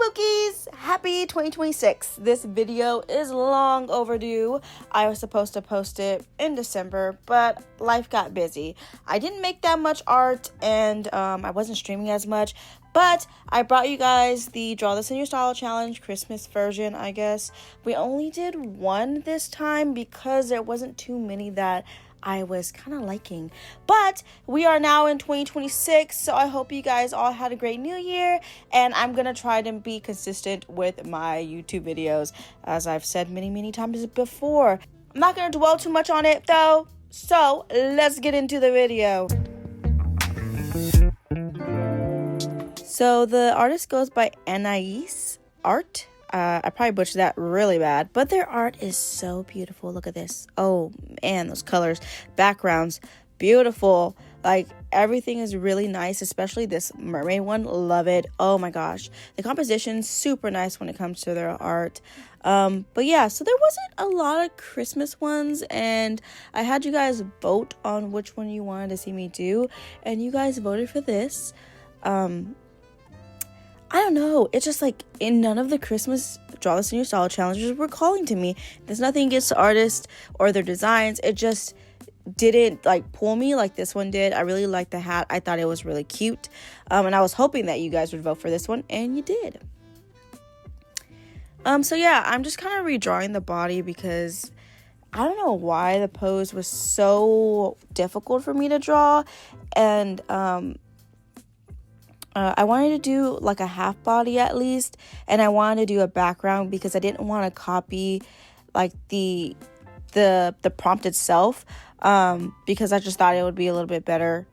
Bookies! Happy 2026. This video is long overdue. I was supposed to post it in December, but life got busy. I didn't make that much art and I wasn't streaming as much, but I brought you guys the Draw This in Your Style Challenge Christmas version, I guess. We only did one this time because there wasn't too many that I was kind of liking. But we are now in 2026, so I hope you guys all had a great new year, and I'm gonna try to be consistent with my YouTube videos, as I've said many times before. I'm not gonna dwell too much on it though, so let's get into the video. So the artist goes by Anaiese art. I probably butchered that really bad, but their art is so beautiful. Look at this. Oh man, those colors, backgrounds, beautiful. Like, everything is really nice, especially this mermaid one. Love it. Oh my gosh, the composition's super nice when it comes to their art. But yeah, so there wasn't a lot of Christmas ones, and I had you guys vote on which one you wanted to see me do, and you guys voted for this. I don't know. It's just like in none of the Christmas Draw This in Your Style challenges were calling to me. There's nothing against the artists or their designs. It just didn't like pull me like this one did. I really liked the hat. I thought it was really cute. And I was hoping that you guys would vote for this one, and you did. So yeah, I'm just kind of redrawing the body because I don't know why the pose was so difficult for me to draw. And I wanted to do like a half body at least, and I wanted to do a background because I didn't want to copy like the prompt itself, because I just thought it would be a little bit better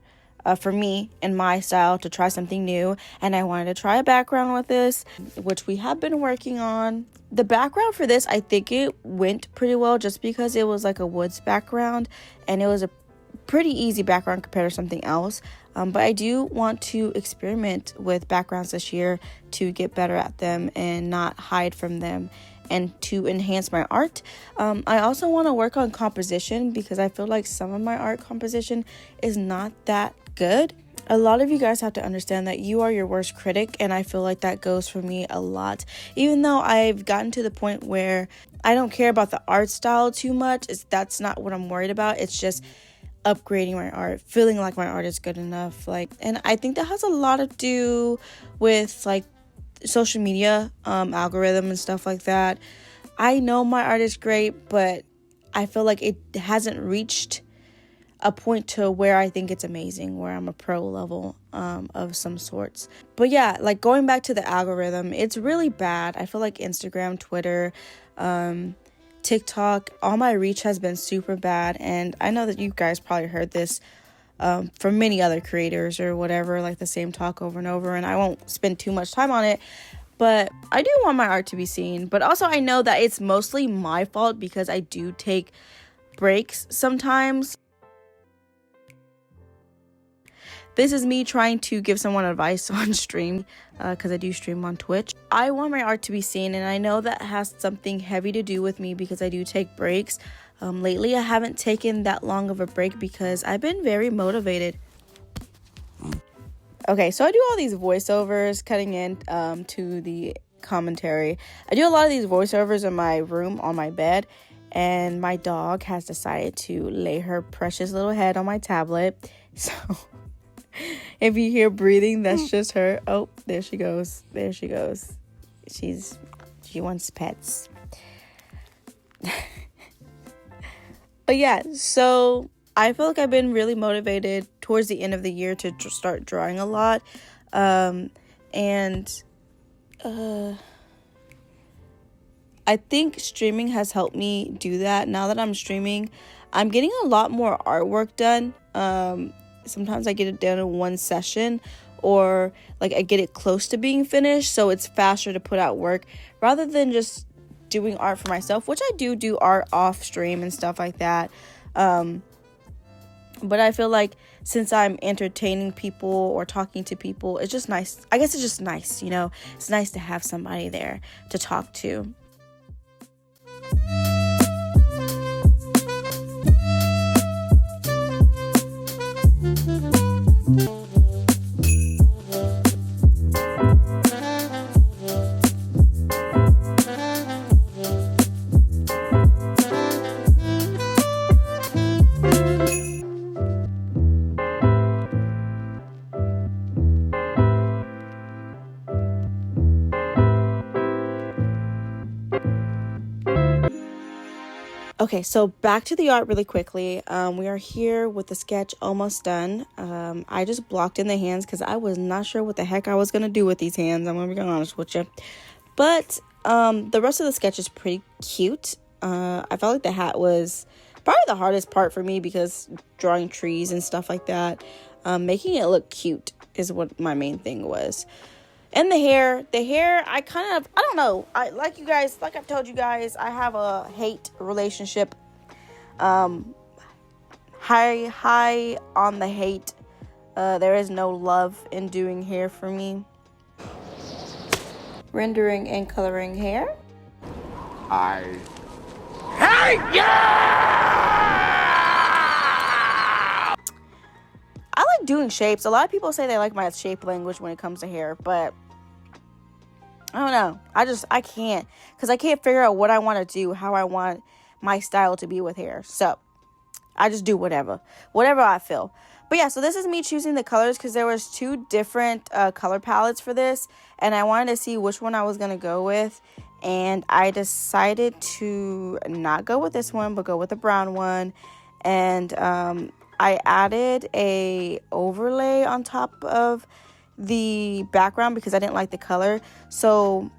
for me and my style to try something new. And I wanted to try a background with this, which we have been working on. The background for this, I think it went pretty well just because it was like a woods background, and it was a pretty easy background compared to something else. But I do want to experiment with backgrounds this year to get better at them and not hide from them, and to enhance my art. I also want to work on composition because I feel like some of my art composition is not that good. A lot of you guys have to understand that you are your worst critic, and I feel like that goes for me a lot. Even though I've gotten to the point where I don't care about the art style too much, that's not what I'm worried about. It's just upgrading my art, feeling like my art is good enough. And I think that has a lot to do with like social media algorithm and stuff like that. I know my art is great, but I feel like it hasn't reached a point to where I think it's amazing, where I'm a pro level of some sorts. But yeah, like going back to the algorithm, it's really bad. I feel like Instagram, Twitter, TikTok, all my reach has been super bad, and I know that you guys probably heard this from many other creators or whatever, like the same talk over and over, and I won't spend too much time on it, but I do want my art to be seen. But also I know that it's mostly my fault because I do take breaks sometimes. This is me trying to give someone advice on stream, because I do stream on Twitch. I want my art to be seen, and I know that has something heavy to do with me because I do take breaks. Lately, I haven't taken that long of a break because I've been very motivated. Okay, so I do all these voiceovers cutting in to the commentary. I do a lot of these voiceovers in my room on my bed, and my dog has decided to lay her precious little head on my tablet. So if you hear breathing, that's just her. Oh, there she goes. There she goes. She wants pets. But yeah, so I feel like I've been really motivated towards the end of the year to start drawing a lot. I think streaming has helped me do that. Now that I'm streaming, I'm getting a lot more artwork done. Sometimes I get it done in one session, or like I get it close to being finished, so it's faster to put out work rather than just doing art for myself, which I do art off stream and stuff like that. But I feel like since I'm entertaining people or talking to people, it's just nice. I guess it's just nice, you know? It's nice to have somebody there to talk to. Okay, so back to the art really quickly. We are here with the sketch almost done. I just blocked in the hands because I was not sure what the heck I was going to do with these hands. I'm going to be honest with you. But the rest of the sketch is pretty cute. I felt like the hat was probably the hardest part for me because drawing trees and stuff like that. Making it look cute is what my main thing was. And the hair, I don't know. Like I've told you guys, I have a hate relationship. High on the hate. There is no love in doing hair for me. Rendering and coloring hair. I hate you! I like doing shapes. A lot of people say they like my shape language when it comes to hair, but I don't know. I can't, because I can't figure out what I want to do, how I want my style to be with hair. So I just do whatever I feel. But yeah, so this is me choosing the colors because there was 2 different color palettes for this, and I wanted to see which one I was going to go with. And I decided to not go with this one, but go with the brown one. And I added a overlay on top of the background because I didn't like the color. So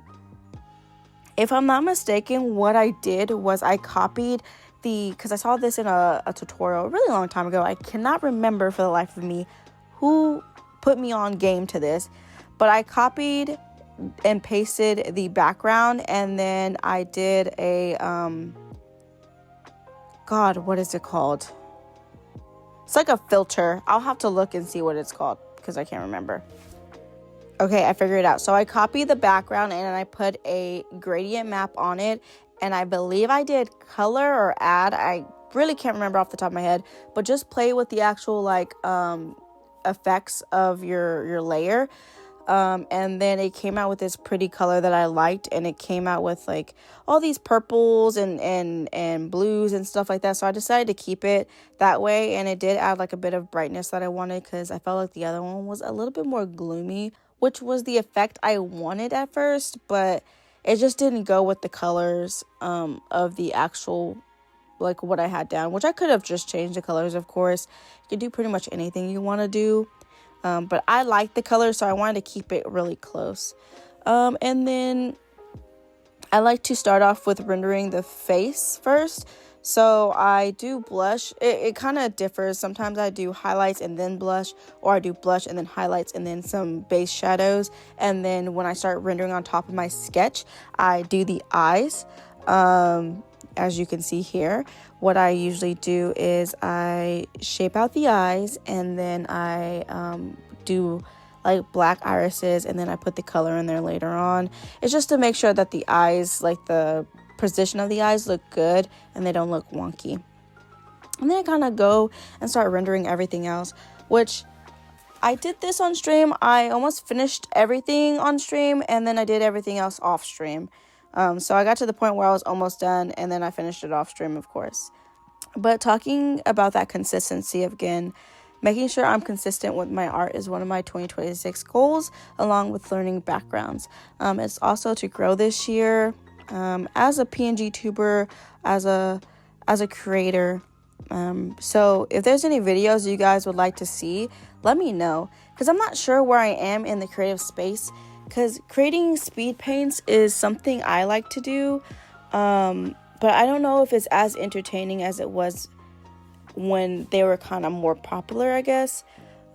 if I'm not mistaken, what I did was I copied because I saw this in a tutorial a really long time ago. I cannot remember for the life of me who put me on game to this, but I copied and pasted the background, and then I did a God, what is it called? It's like a filter. I'll have to look and see what it's called because I can't remember. Okay, I figured it out. So I copied the background and I put a gradient map on it, and I believe I did color or add. I really can't remember off the top of my head, but just play with the actual effects of your layer. And then it came out with this pretty color that I liked, and it came out with like all these purples and blues and stuff like that. So I decided to keep it that way, and it did add like a bit of brightness that I wanted because I felt like the other one was a little bit more gloomy, which was the effect I wanted at first, but it just didn't go with the colors of the actual like what I had down, which I could have just changed the colors, of course. You can do pretty much anything you want to do. But I like the color, so I wanted to keep it really close. And then I like to start off with rendering the face first. So I do blush. It kind of differs. Sometimes I do highlights and then blush, or I do blush and then highlights and then some base shadows. And then when I start rendering on top of my sketch, I do the eyes. As you can see here, what I usually do is I shape out the eyes, and then I do like black irises, and then I put the color in there later on. It's just to make sure that the eyes, like the position of the eyes, look good and they don't look wonky. And then I kind of go and start rendering everything else, which I did this on stream. I almost finished everything on stream, and then I did everything else off stream. So I got to the point where I was almost done, and then I finished it off stream, of course. But talking about that consistency again, making sure I'm consistent with my art is one of my 2026 goals, along with learning backgrounds. It's also to grow this year as a PNG tuber, as a creator. So if there's any videos you guys would like to see, let me know, because I'm not sure where I am in the creative space, because creating speed paints is something I like to do, but I don't know if it's as entertaining as it was when they were kind of more popular, I guess.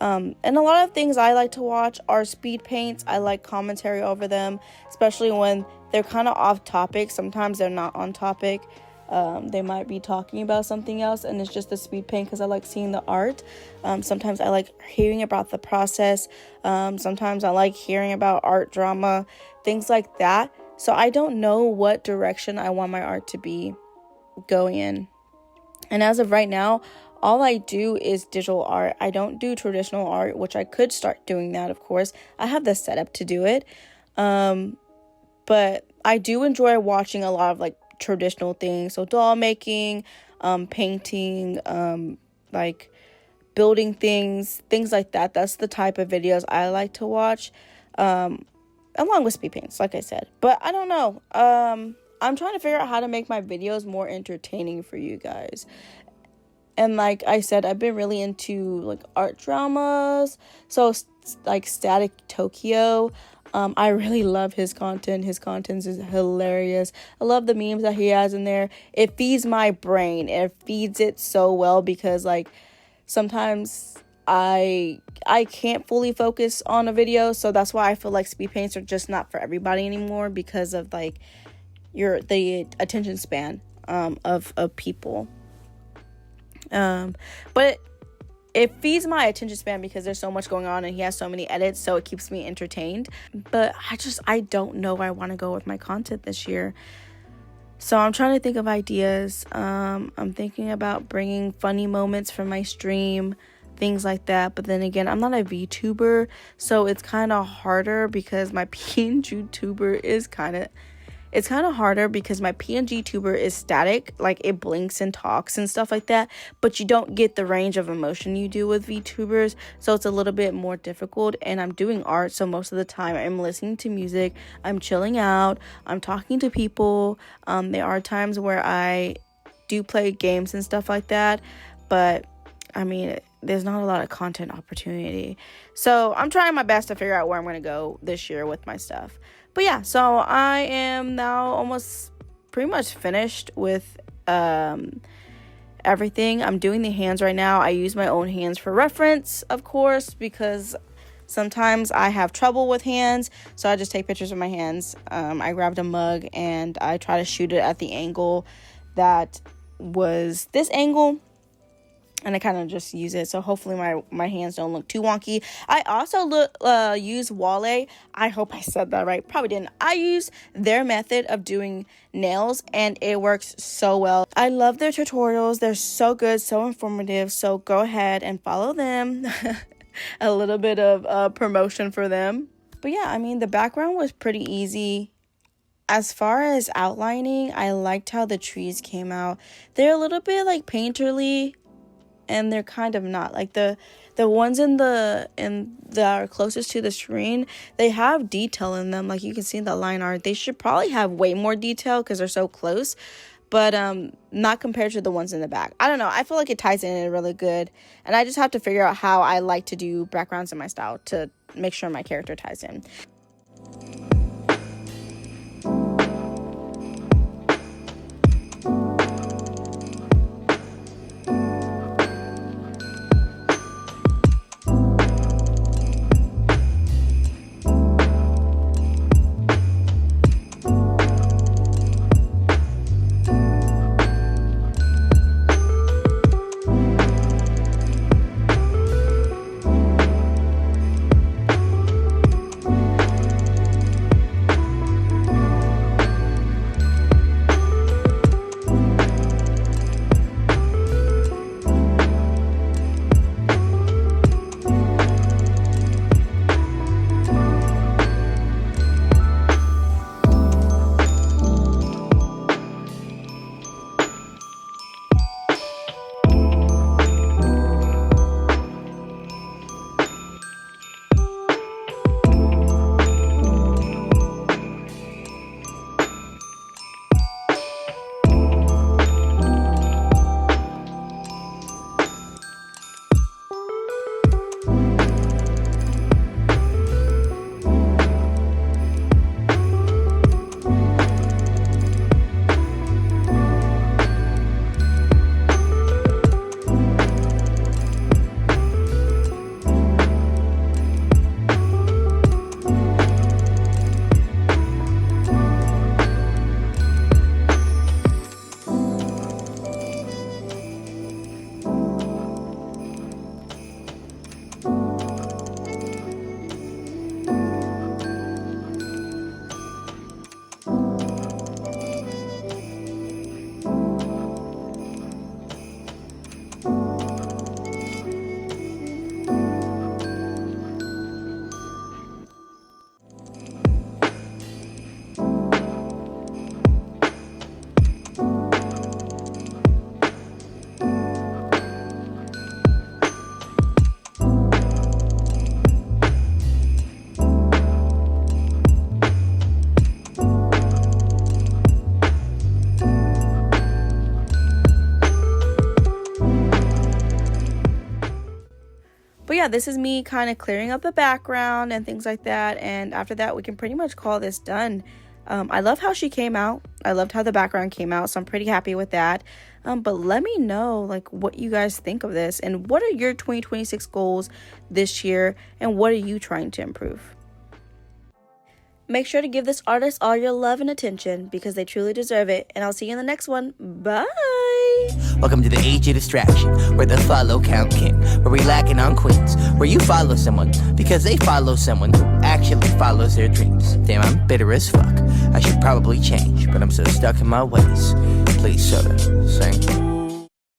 And a lot of things I like to watch are speed paints. I like commentary over them, especially when they're kind of off topic. Sometimes they're not on topic. They might be talking about something else, and it's just a speed paint because I like seeing the art. Sometimes I like hearing about the process. Sometimes I like hearing about art drama, things like that. So I don't know what direction I want my art to be going in. And as of right now, all I do is digital art. I don't do traditional art, which I could start doing that, of course. I have the setup to do it. But I do enjoy watching a lot of like traditional things. So doll making, painting, like building things like that. That's the type of videos I like to watch. Along with speed paints, like I said. But I don't know. I'm trying to figure out how to make my videos more entertaining for you guys. And like I said, I've been really into like art dramas. So like Static Tokyo. I really love his content. His content is hilarious. I love the memes that he has in there. It feeds my brain. It feeds it so well because like sometimes I can't fully focus on a video. So that's why I feel like speed paints are just not for everybody anymore because of like the attention span of people. But it feeds my attention span because there's so much going on and he has so many edits, so it keeps me entertained. But I don't know where I want to go with my content this year. So I'm trying to think of ideas. I'm thinking about bringing funny moments from my stream, things like that. But then again, I'm not a VTuber, so it's kind of harder because my PNG tuber is it's kind of harder because my PNG tuber is static, like it blinks and talks and stuff like that, but you don't get the range of emotion you do with VTubers, so it's a little bit more difficult. And I'm doing art, so most of the time I'm listening to music, I'm chilling out, I'm talking to people. There are times where I do play games and stuff like that, but I mean, there's not a lot of content opportunity. So I'm trying my best to figure out where I'm going to go this year with my stuff. But yeah, so I am now almost pretty much finished with everything. I'm doing the hands right now. I use my own hands for reference, of course, because sometimes I have trouble with hands. So I just take pictures of my hands. I grabbed a mug and I try to shoot it at the angle that was this angle. And I kind of just use it. So hopefully my hands don't look too wonky. I also use Wale. I hope I said that right. Probably didn't. I use their method of doing nails and it works so well. I love their tutorials. They're so good, so informative. So go ahead and follow them. A little bit of promotion for them. But yeah, I mean, the background was pretty easy. As far as outlining, I liked how the trees came out. They're a little bit like painterly. And they're kind of not like the ones that are closest to the screen. They have detail in them, like you can see in the line art. They should probably have way more detail because they're so close, but not compared to the ones in the back. I don't know. I feel like it ties in really good, and I just have to figure out how I like to do backgrounds in my style to make sure my character ties in. yeah, this is me kind of clearing up the background and things like that. And after that, we can pretty much call this done. I love how she came out. I loved how the background came out, so I'm pretty happy with that. But let me know like what you guys think of this, and what are your 2026 goals this year, and what are you trying to improve? Make sure to give this artist all your love and attention because they truly deserve it. And I'll see you in the next one. Bye. Welcome to the age of distraction, where the follow count king, where we lacking on queens, where you follow someone because they follow someone who actually follows their dreams. Damn, I'm bitter as fuck. I should probably change, but I'm so stuck in my ways. Please, soda, sing.